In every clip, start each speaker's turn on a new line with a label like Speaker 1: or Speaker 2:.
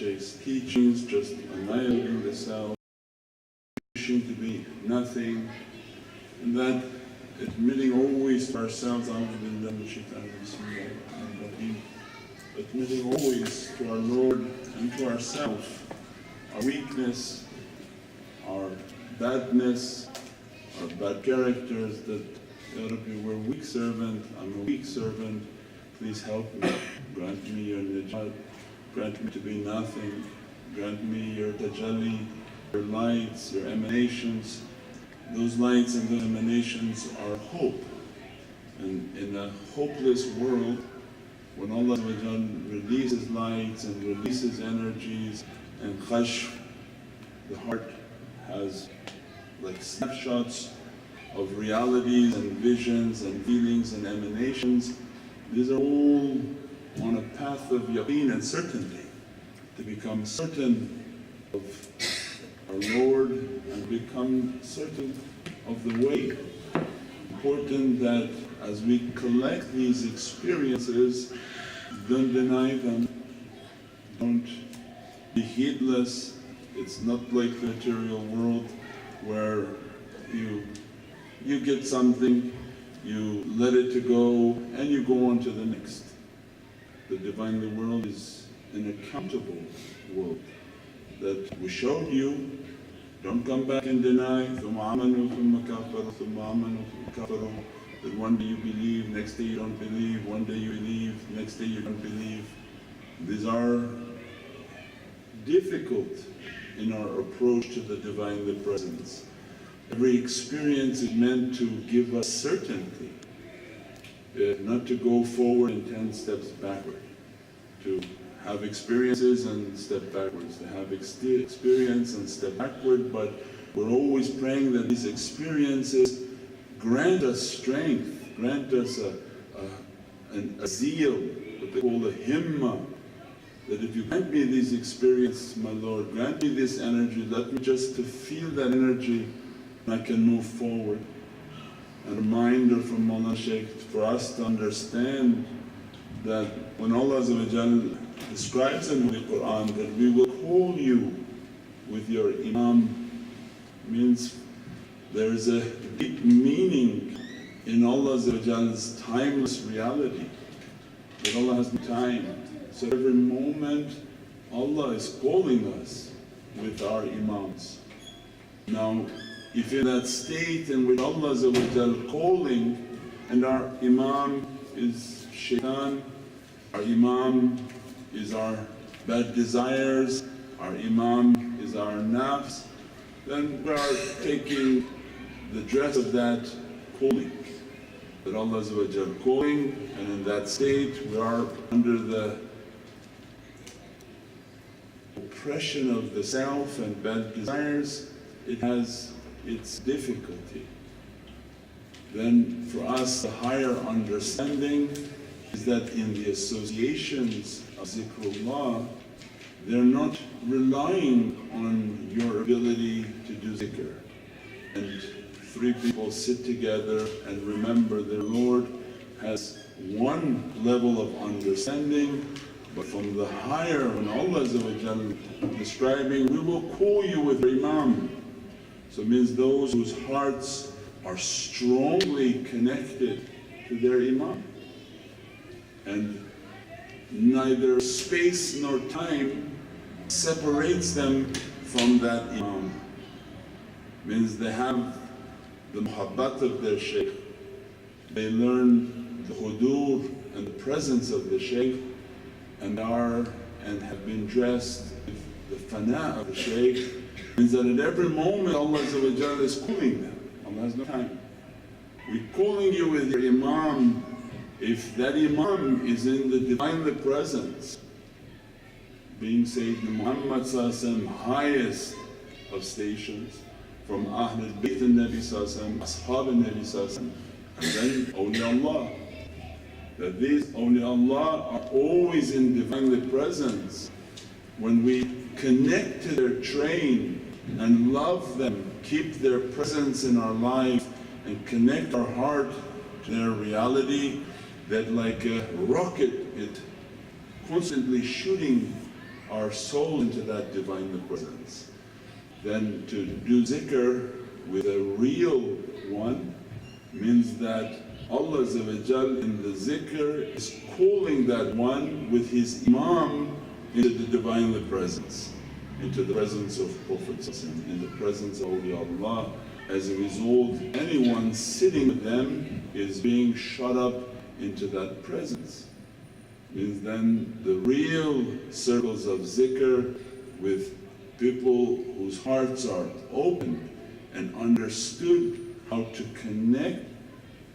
Speaker 1: Shaykh's teachings, just annihilating the self, wishing to be nothing, and that admitting always to ourselves, admitting always to our Lord and to ourselves, our weakness, our badness, our bad characters, that Ya Rabbi, we're a weak servant, I'm a weak servant, please help me, grant me your najat, grant me to be nothing, grant me your tajalli, your lights, your emanations. Those lights and those emanations are hope. And in a hopeless world, when Allah releases lights and releases energies and khashf, the heart has like snapshots of realities and visions and feelings and emanations. These are all on a path of yaqeen and certainty, to become certain of our Lord and become certain of the way. Important that as we collect these experiences, don't deny them, don't be heedless. It's not like the material world where you get something, you let it to go, and you go on to the next. The Divinely world is an accountable world that we showed you. Don't come back and deny, that one day you believe, next day you don't believe, one day you believe, next day you don't believe. These are difficult in our approach to the Divinely Presence. Every experience is meant to give us certainty, not to go forward and 10 steps backward, to have experiences and step backwards, to have experience and step backward, but we're always praying that these experiences grant us strength, grant us a zeal, what they call a himma, that if you grant me these experiences, my Lord, grant me this energy, let me just to feel that energy, and I can move forward. A reminder from Mawlana Shaykh for us to understand that when Allah describes in the Qur'an that we will call you with your Imam, means there is a deep meaning in Allah's timeless reality, that Allah has no time. So every moment Allah is calling us with our Imams. Now if in that state in which Allah is calling and our Imam is shaitan, our Imam is our bad desires, our Imam is our nafs, then we are taking the dress of that calling. That Allah is calling, and in that state we are under the oppression of the self and bad desires. It has its difficulty. Then for us the higher understanding is that in the associations of zikrullah, they're not relying on your ability to do zikr. And 3 people sit together and remember their Lord has one level of understanding, but from the higher, when Allah is describing, we will call you with Imam. So it means those whose hearts are strongly connected to their Imam. And neither space nor time separates them from that Imam. Means they have the muhabbat of their Shaykh, they learn the hudur and the presence of the Shaykh, and have been dressed with the fana of the Shaykh. Means that at every moment Allah is calling them. Allah has no time. We're calling you with your Imam. If that Imam is in the Divinely Presence, being Sayyidina Muhammad highest of stations, from ahlul, bayt al-Nabi ashab al-Nabi, and then awliya, that these awliya are always in Divinely Presence. When we connect to their train and love them, keep their presence in our life and connect our heart to their reality, that like a rocket, it constantly shooting our soul into that Divine Presence. Then to do zikr with a real one means that Allah in the zikr is calling that one with his Imam into the Divine Presence, into the presence of Prophet, in the presence of Awliya. As a result, anyone sitting with them is being shut up into that presence. Means then the real circles of zikr with people whose hearts are open and understood how to connect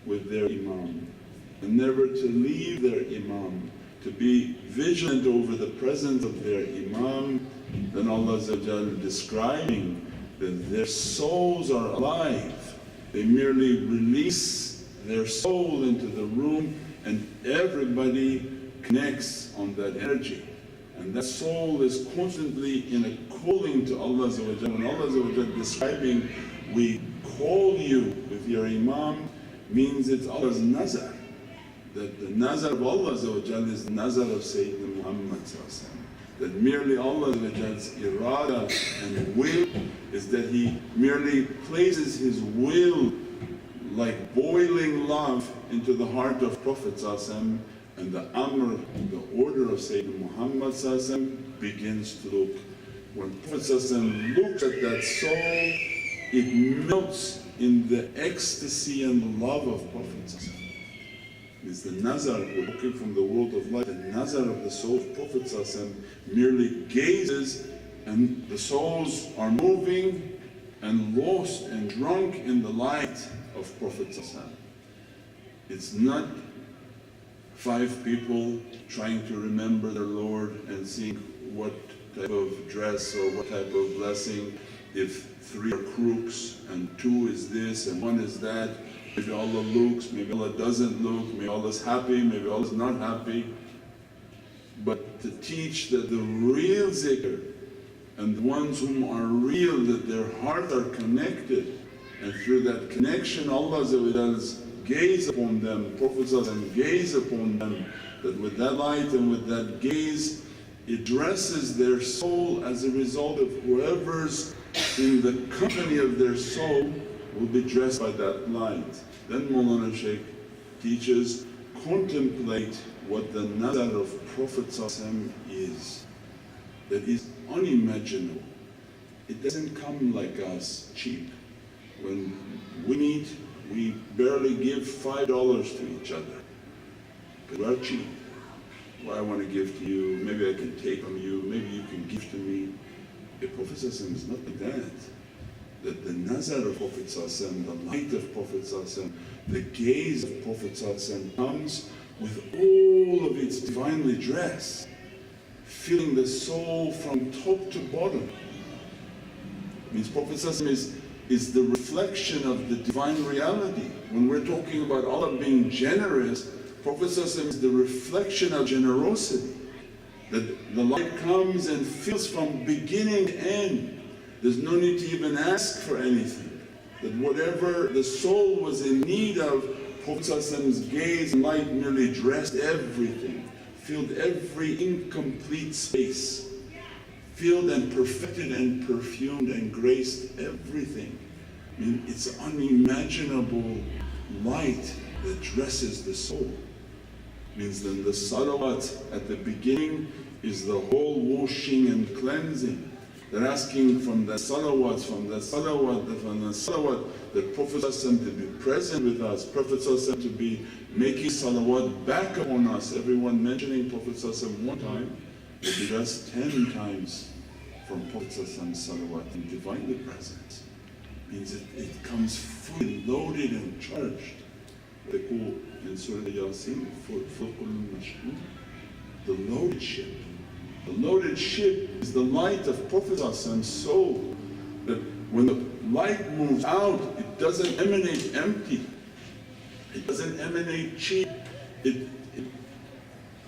Speaker 1: with their Imam and never to leave their Imam, to be vigilant over the presence of their Imam. Then Allah describing that their souls are alive. They merely release their soul into the room and everybody connects on that energy. And that soul is constantly in a calling to Allah. When Allah describing, we call you with your Imam, means it's Allah's nazar. That the nazar of Allah is the nazar of Sayyidina Muhammad. That merely Allah's irada and will is that He merely places His will like boiling love into the heart of Prophet and the amr, the order of Sayyidina Muhammad begins to look. When Prophet looks at that soul, it melts in the ecstasy and the love of Prophet. It's the nazar, we're looking from the world of light, the nazar of the soul of Prophet merely gazes and the souls are moving and lost and drunk in the light of Prophet. It's not 5 people trying to remember their Lord and seeing what type of dress or what type of blessing, if 3 are crooks and 2 is this and 1 is that. Maybe Allah looks, maybe Allah doesn't look, maybe Allah's happy, maybe Allah's not happy. But to teach that the real zikr and the ones whom are real, that their hearts are connected, and through that connection Allah's gaze upon them, Prophet gaze upon them, that with that light and with that gaze it dresses their soul. As a result of whoever's in the company of their soul will be dressed by that light. Then Mawlana Shaykh teaches, contemplate what the nazar of Prophet is. That is unimaginable. It doesn't come like us cheap. When we meet, we barely give $5 to each other. But we're cheap. Well, I want to give to you, maybe I can take from you, maybe you can give to me. The Prophet is not like that. That the nazar of Prophet, the light of Prophet, the gaze of Prophet comes with all of its divinely dressed, filling the soul from top to bottom. It means Prophet is the reflection of the divine reality. When we're talking about Allah being generous, Prophet is the reflection of generosity. That the light comes and fills from beginning to end. There's no need to even ask for anything. That whatever the soul was in need of, Prophet's gaze and light merely dressed everything, filled every incomplete space, filled and perfected and perfumed and graced everything. I mean, it's unimaginable light that dresses the soul. Means then the salawat at the beginning is the whole washing and cleansing. They're asking from the salawat, that Prophet to be present with us, Prophet to be making salawat back upon us. Everyone mentioning Prophet one time will be just 10 times from Prophet salawat in divinely present. Means it comes fully loaded and charged. They call in Surah Yasin, the loaded ship. The loaded ship is the light of Prophet's soul. That when the light moves out, it doesn't emanate empty. It doesn't emanate cheap. It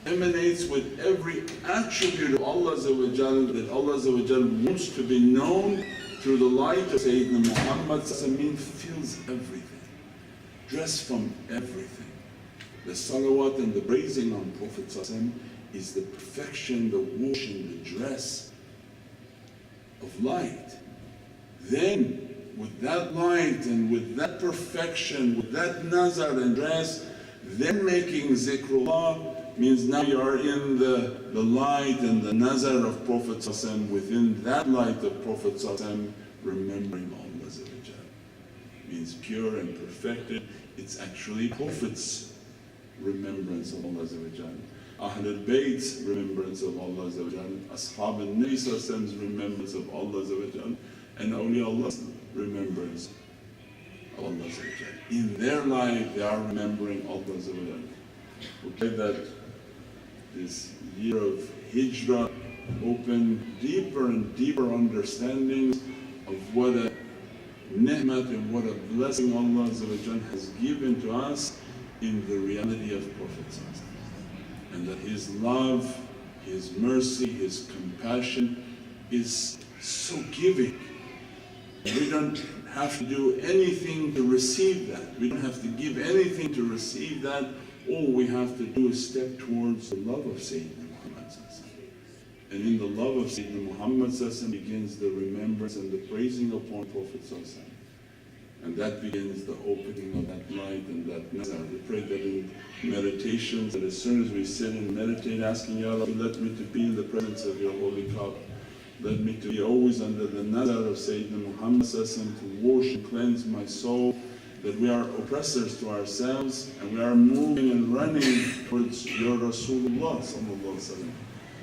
Speaker 1: emanates with every attribute of Allah that Allah wants to be known through the light of Sayyidina Muhammad. Fills everything, dressed from everything. The salawat and the praising on Prophet ﷺ is the perfection, the wash and the dress of light. Then with that light and with that perfection, with that nazar and dress, then making zikrullah means now you are in the light and the nazar of Prophet ﷺ, within that light of Prophet ﷺ, remembering Allah. Means pure and perfected. It's actually Prophet's remembrance of Allah. Ahlul bayt's remembrance of Allah. Ashab al-Nabi's remembrance of Allah. And Awliya Allah's remembrance of Allah. In their life they are remembering Allah. We pray that this year of Hijrah open deeper and deeper understandings of what a ni'mat and what a blessing Allah has given to us in the reality of Prophet, and that His love, His mercy, His compassion is so giving. We don't have to do anything to receive that. We don't have to give anything to receive that. All we have to do is step towards the love of Sayyidina Muhammad. And in the love of Sayyidina Muhammad begins the remembrance and the praising upon Prophet. And that begins the opening of that light and that nazar. We pray that in meditations, that as soon as we sit and meditate, asking Ya Rabbi, let me to be in the presence of your holy Kaaba. Let me to be always under the nazar of Sayyidina Muhammad to wash and cleanse my soul, that we are oppressors to ourselves and we are moving and running towards your Rasulullah sallallahu alaihi wasallam.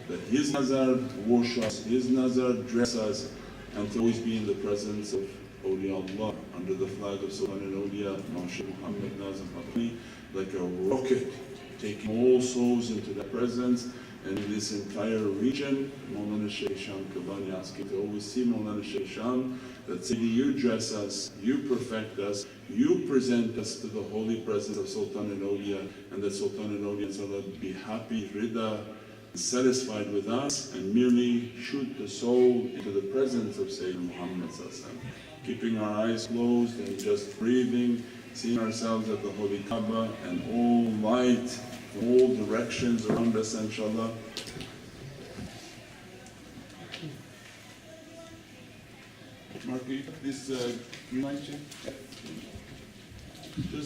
Speaker 1: That His nazar wash us, His nazar dress us, and to always be in the presence of Awliya Allah, under the flag of Sultan and Awliya, Muhammadan, Nazim, Qabbani, like a rocket, taking all souls into the presence. And in this entire region, Mawlana Shaykh Hisham Qabbani asking to always see Mawlana Shaykh Hisham, that Sayyidi, you dress us, you perfect us, you present us to the holy presence of Sultan and Awliya, and that Sultan and Awliya be happy, rida, satisfied with us, and merely shoot the soul into the presence of Sayyidina Muhammad, keeping our eyes closed and just breathing, seeing ourselves at the holy Kaaba and all light from all directions around us, inshallah. Mark, this green light, just